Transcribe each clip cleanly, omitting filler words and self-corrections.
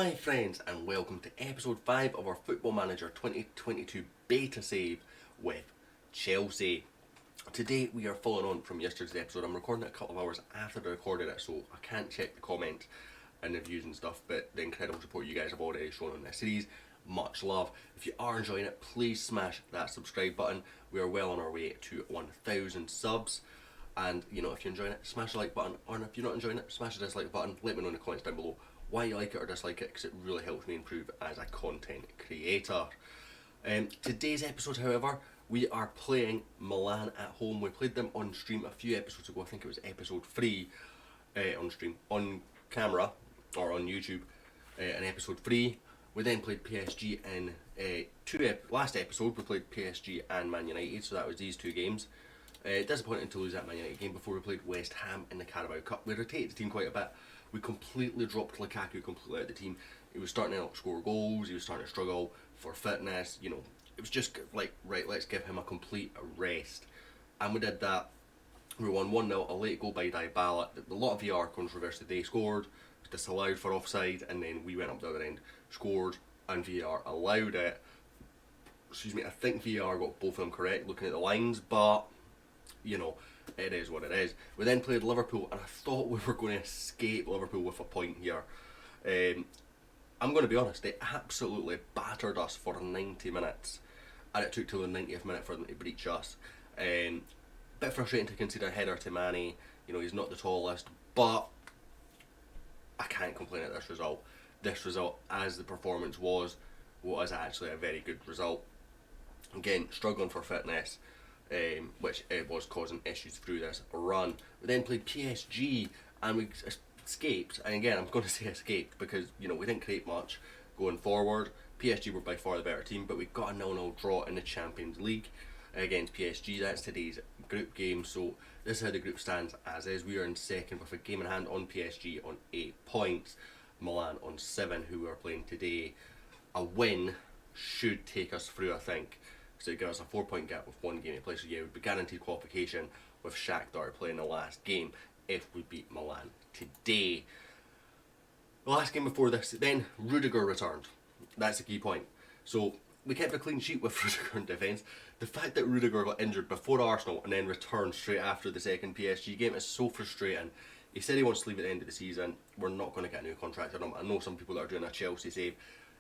my friends, and welcome to episode 5 of our Football Manager 2022 beta save with Chelsea. Today we are following on from yesterday's episode. I'm recording it a couple of hours after I recorded it, so I can't check the comments and the views and stuff, but the incredible support you guys have already shown on this series, much love. If you are enjoying it, please smash that subscribe button. We are well on our way to 1,000 subs. And if you're enjoying it, smash the like button, or if you're not enjoying it, smash the dislike button. Let me know in the comments down below why you like it or dislike it, because it really helps me improve as a content creator. Today's episode, however, we are playing Milan at home. We played them on stream a few episodes ago. I think it was episode 3 on stream, on camera, or on YouTube, in episode 3. We then played PSG in last episode. We played PSG and Man United, so that was these two games. Disappointing to lose that Man United game before we played West Ham in the Carabao Cup. We rotated the team quite a bit. We completely dropped Lukaku completely out of the team. He was starting to not score goals, he was starting to struggle for fitness, it was just like, right, let's give him a complete rest. And we did that. We won 1-0, a late goal by Dybala. A lot of VR controversy. They scored, disallowed for offside, and then we went up the other end, scored, and VR allowed it. Excuse me, I think VR got both of them correct looking at the lines, but it is what it is. We then played Liverpool, and I thought we were going to escape Liverpool with a point here. I'm going to be honest, they absolutely battered us for 90 minutes, and it took till the 90th minute for them to breach us. Bit frustrating to consider header to Manny. He's not the tallest, but I can't complain at this result. This result, as the performance was actually a very good result. Again, struggling for fitness, which was causing issues through this run. We then played PSG, and we escaped. And again, I'm going to say escaped because we didn't create much going forward. PSG were by far the better team, but we got a 0-0 draw in the Champions League against PSG. That's today's group game, so this is how the group stands as is. We are in second with a game in hand on PSG on 8 points. Milan on 7, who we are playing today. A win should take us through, I think. So it gives us a 4-point gap with one game to play. So yeah, we'd be guaranteed qualification with Shakhtar playing the last game if we beat Milan today. The last game before this, then Rudiger returned. That's the key point. So we kept a clean sheet with Rudiger in defence. The fact that Rudiger got injured before Arsenal and then returned straight after the second PSG game is so frustrating. He said he wants to leave at the end of the season. We're not going to get a new contract on him. I know some people that are doing a Chelsea save.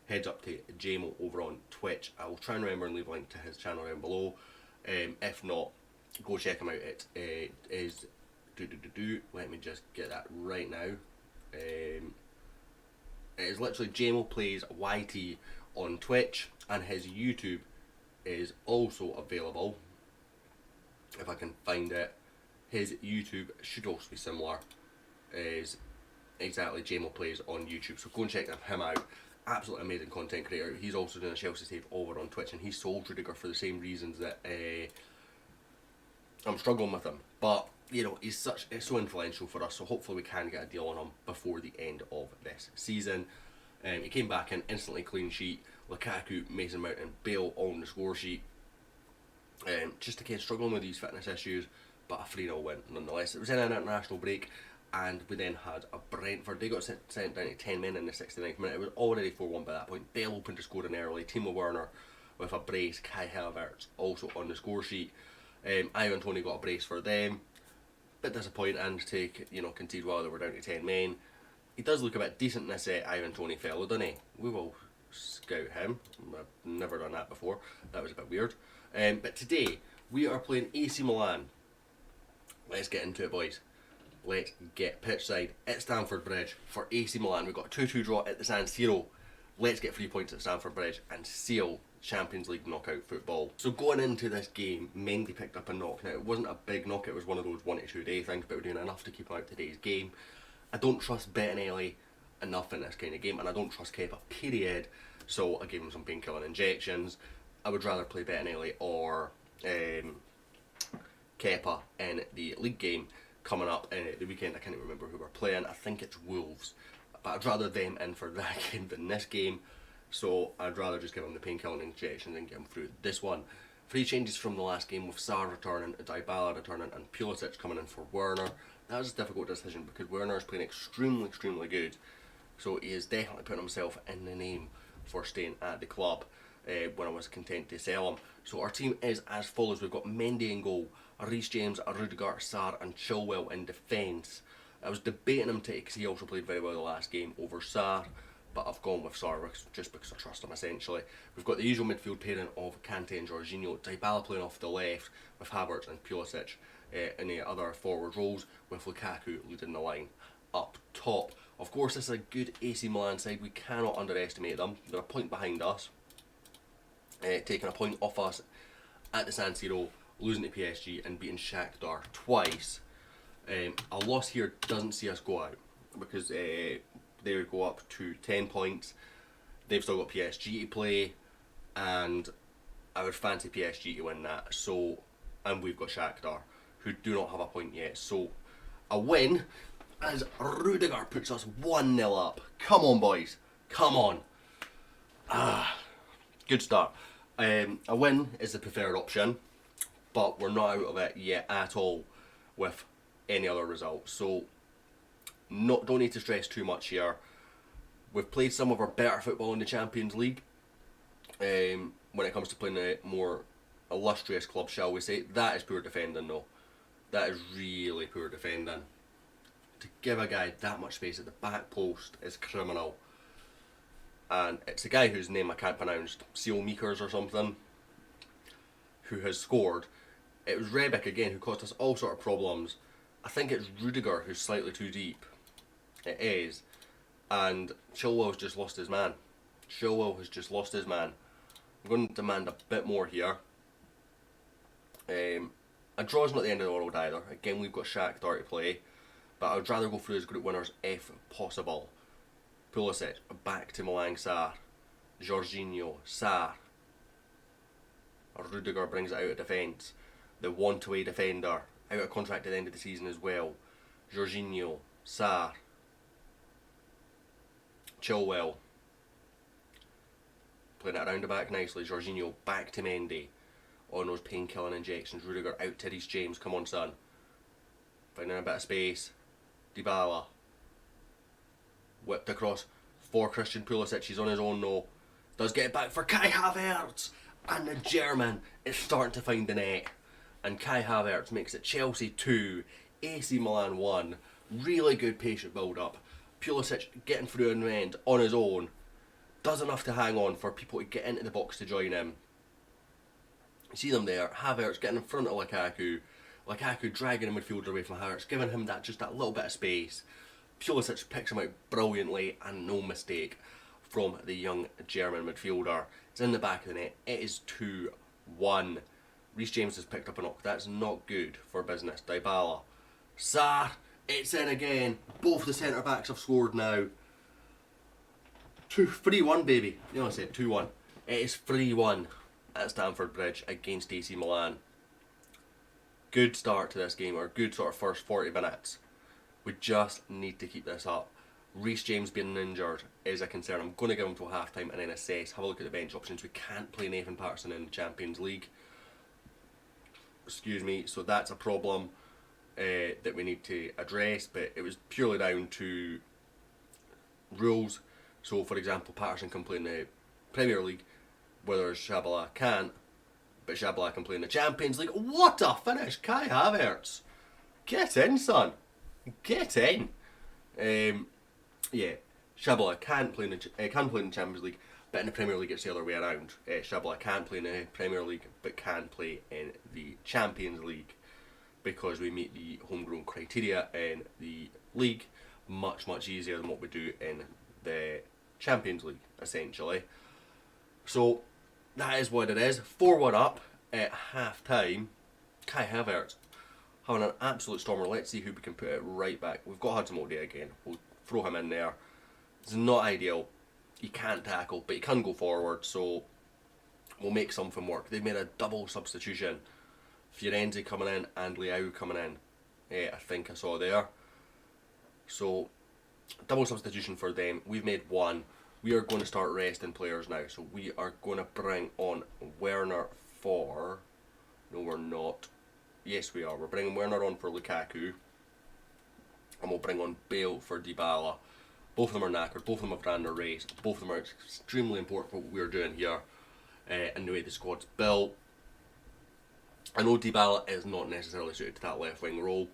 Heads up to JMO over on Twitch. I will try and remember and leave a link to his channel down below. If not, go check him out. It is let me just get that right now. It is literally JMO Plays YT on Twitch, and his YouTube is also available. If I can find it, his YouTube should also be similar. Is exactly JMO Plays on YouTube. So go and check him out. Absolutely amazing content creator. He's also doing a Chelsea save over on Twitch, and he sold Rudiger for the same reasons that I'm struggling with him. But he's so influential for us, so hopefully we can get a deal on him before the end of this season. He came back in, instantly clean sheet. Lukaku, Mason Mount and Bale all on the score sheet. Just again struggling with these fitness issues, but a 3-0 win nonetheless. It was in an international break, and we then had a Brentford. They got sent down to 10 men in the 69th minute. It was already 4-1 by that point. Bale opened to score in early. Timo Werner with a brace. Kai Havertz also on the score sheet. Ivan Toney got a brace for them. Bit disappointing to concede while they were down to 10 men. He does look a bit decent in this Ivan Toney fellow, doesn't he? We will scout him. I've never done that before. That was a bit weird. But today we are playing AC Milan. Let's get into it, boys. Let's get pitchside at Stamford Bridge for AC Milan. We've got a 2-2 draw at the San Siro. Let's get 3 points at Stamford Bridge and seal Champions League knockout football. So going into this game, Mendy picked up a knock. Now it wasn't a big knock, it was one of those 1 to 2 day things, but we're doing enough to keep him out today's game. I don't trust Bettinelli enough in this kind of game, and I don't trust Kepa, period. So I gave him some painkilling injections. I would rather play Bettinelli or Kepa in the league game coming up in the weekend. I can't even remember who we're playing. I think it's Wolves, but I'd rather them in for that game than this game. So I'd rather just give him the painkilling injections and get him through this one. 3 changes from the last game, with Sarr returning, Dybala returning, and Pulisic coming in for Werner. That was a difficult decision because Werner is playing extremely good. So he is definitely putting himself in the name for staying at the club when I was content to sell him. So our team is as follows. We've got Mendy in goal, Reece James, Rudiger, Sarr and Chilwell in defence. I was debating him to, because he also played very well the last game, over Sarr, but I've gone with Sarr just because I trust him essentially. We've got the usual midfield pairing of Kante and Jorginho, Dybala playing off the left with Havertz and Pulisic in the other forward roles, with Lukaku leading the line up top. Of course, this is a good AC Milan side. We cannot underestimate them. They're a point behind us, taking a point off us at the San Siro, losing to PSG and beating Shakhtar twice. A loss here doesn't see us go out, because they would go up to 10 points. They've still got PSG to play, and I would fancy PSG to win that. So, and we've got Shakhtar, who do not have a point yet. So, a win as Rudiger puts us 1-0 up. Come on, boys. Come on. Good start. A win is the preferred option, but we're not out of it yet at all with any other result. So, don't need to stress too much here. We've played some of our better football in the Champions League. When it comes to playing a more illustrious club, shall we say. That is poor defending though. That is really poor defending. To give a guy that much space at the back post is criminal. And it's a guy whose name I can't pronounce, Seal Meekers or something, who has scored. It was Rebic again who caused us all sort of problems. I think it's Rudiger who's slightly too deep. It is. And Chilwell's just lost his man. Chilwell has just lost his man. I'm going to demand a bit more here. A draw's not the end of the world either. Again, we've got Shakhtar to play, but I would rather go through as group winners if possible. Pulisic, back to Milan Sarr. Jorginho, Sarr. Rudiger brings it out of defence. The want-away defender, out of contract at the end of the season as well. Jorginho, Sarr. Chilwell. Playing it around the back nicely. Jorginho back to Mendy. On those pain-killing injections. Rudiger out to Reece James. Come on, son. Finding a bit of space. Dybala. Whipped across for Christian Pulisic. He's on his own though. Does get it back for Kai Havertz. And the German is starting to find the net. And Kai Havertz makes it Chelsea 2. AC Milan 1. Really good patient build-up. Pulisic getting through in the end on his own. Does enough to hang on for people to get into the box to join him. You see them there. Havertz getting in front of Lukaku. Lukaku dragging a midfielder away from Havertz, giving him just that little bit of space. Pulisic picks him out brilliantly, and no mistake from the young German midfielder. It's in the back of the net. It is 2-1. Reece James has picked up a knock. That's not good for business. Dybala. Sarr. It's in again. Both the centre backs have scored now. 3-1, baby. You know I said 2-1. It is 3-1 at Stamford Bridge against AC Milan. Good start to this game, or good sort of first 40 minutes. We just need to keep this up. Reece James being injured is a concern. I'm going to give him till half time and then assess. Have a look at the bench options. We can't play Nathan Patterson in the Champions League. Excuse me. So that's a problem that we need to address. But it was purely down to rules. So for example, Patterson can play in the Premier League, whereas Shabala can't. But Shabala can play in the Champions League. What a finish! Kai Havertz. Get in, son. Get in. Yeah, Shabala can play in the Champions League, but in the Premier League it's the other way around. Shabala can't play in the Premier League, but can play in the Champions League, because we meet the homegrown criteria in the league much easier than what we do in the Champions League, essentially. So that is what it is. 4-1 up at half time. Kai Havertz having an absolute stormer. Let's see who we can put it right back. We've got Hudson-Odoi again. We'll throw him in there. It's not ideal. He can't tackle, but he can go forward, so we'll make something work. They've made a double substitution. Fiorenzi coming in and Leao coming in. I think I saw there. So, double substitution for them. We've made one. We are going to start resting players now. So we are going to bring on Werner for... No, we're not. Yes, we are. We're bringing Werner on for Lukaku. And we'll bring on Bale for Dybala. Both of them are knackered, both of them have ran their race, both of them are extremely important for what we're doing here and the way the squad's built. I know Dybala is not necessarily suited to that left wing role,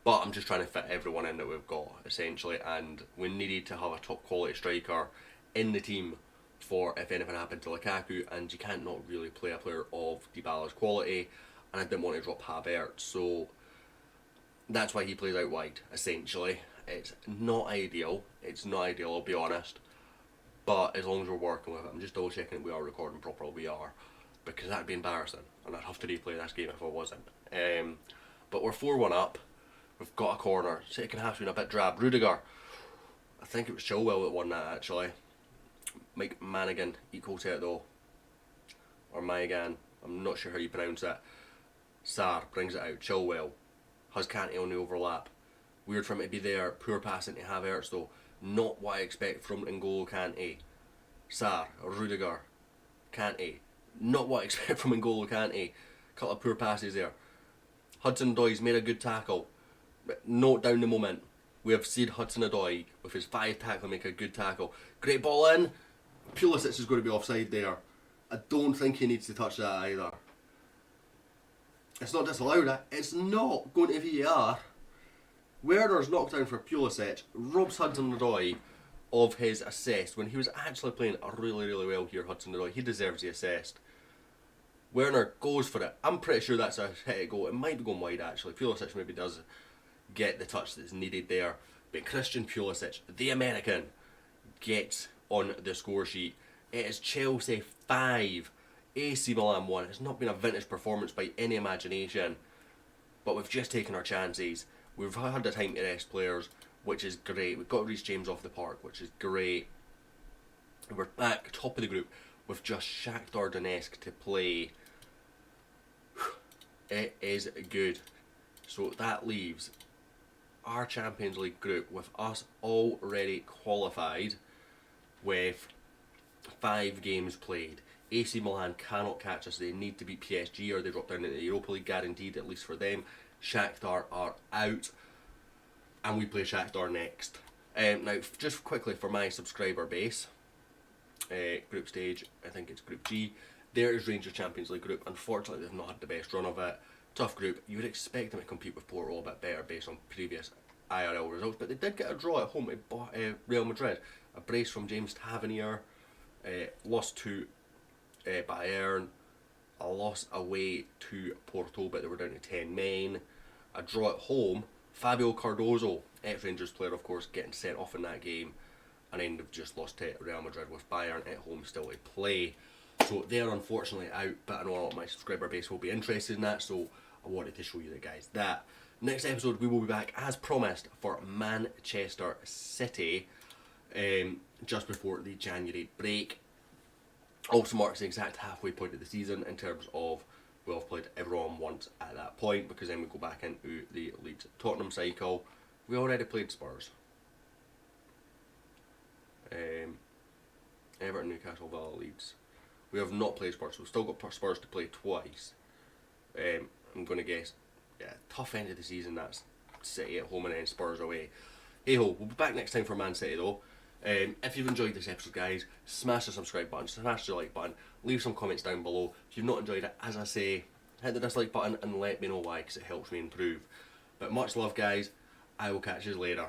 but I'm just trying to fit everyone in that we've got, essentially, and we needed to have a top quality striker in the team for if anything happened to Lukaku, and you can't not really play a player of Dybala's quality, and I didn't want to drop Havertz, so that's why he plays out wide, essentially. It's not ideal, I'll be honest, but as long as we're working with it, I'm just double checking that we are recording properly, we are, because that'd be embarrassing, and I'd have to replay this game if I wasn't. But we're 4-1 up, we've got a corner, second half's been a bit drab. Rudiger, I think it was Chilwell that won that actually. Mike Manigan equals it though, or Maigan, I'm not sure how you pronounce it. Sarr brings it out, Chilwell has Kante on the overlap. Weird for him to be there, poor passing to Havertz though, not what I expect from N'Golo Kante. Sarr, Rudiger, Kante, not what I expect from N'Golo Kante. Couple of poor passes there. Hudson-Odoi made a good tackle. Note down the moment. We have seen Hudson-Odoi with his 5 tackle make a good tackle. Great ball in. Pulisic is going to be offside there. I don't think he needs to touch that either. It's not disallowed. It's not going to VAR. Werner's knocked down for Pulisic, robs Hudson-Odoi of his assist when he was actually playing really, really well here, Hudson-Odoi. He deserves the assist. Werner goes for it. I'm pretty sure that's a hit goal. It might be going wide actually. Pulisic maybe does get the touch that's needed there. But Christian Pulisic, the American, gets on the score sheet. It is Chelsea 5, AC Milan 1. It's not been a vintage performance by any imagination, but we've just taken our chances. We've had the time to rest players, which is great. We've got Reece James off the park, which is great. We're back top of the group with just Shakhtar Donetsk to play. It is good. So that leaves our Champions League group with us already qualified with 5 games played. AC Milan cannot catch us. They need to beat PSG or they drop down into the Europa League, guaranteed at least for them. Shakhtar are out and we play Shakhtar next. Now just quickly for my subscriber base, group stage, I think it's Group G, there is Rangers Champions League group. Unfortunately they've not had the best run of it. Tough group. You would expect them to compete with Porto a bit better based on previous IRL results, but they did get a draw at home at Real Madrid. A brace from James Tavernier, lost to Bayern, a loss away to Porto but they were down to 10 men, a draw at home. Fabio Cardozo, ex-Rangers player of course, getting sent off in that game, and then they've just lost to Real Madrid with Bayern at home still to play. So they're unfortunately out, but I know a lot of my subscriber base will be interested in that, so I wanted to show you the guys that. Next episode we will be back as promised for Manchester City, just before the January break. Also marks the exact halfway point of the season in terms of we'll have played everyone once at that point, because then we go back into the Leeds Tottenham cycle. We already played Spurs. Everton, Newcastle, Villa, Leeds. We have not played Spurs, so we've still got Spurs to play twice. I'm going to guess, yeah, tough end of the season. That's City at home and then Spurs away. Hey ho, we'll be back next time for Man City though. If you've enjoyed this episode, guys, smash the subscribe button, smash the like button, leave some comments down below. If you've not enjoyed it, as I say, hit the dislike button and let me know why, because it helps me improve. But much love, guys. I will catch you later.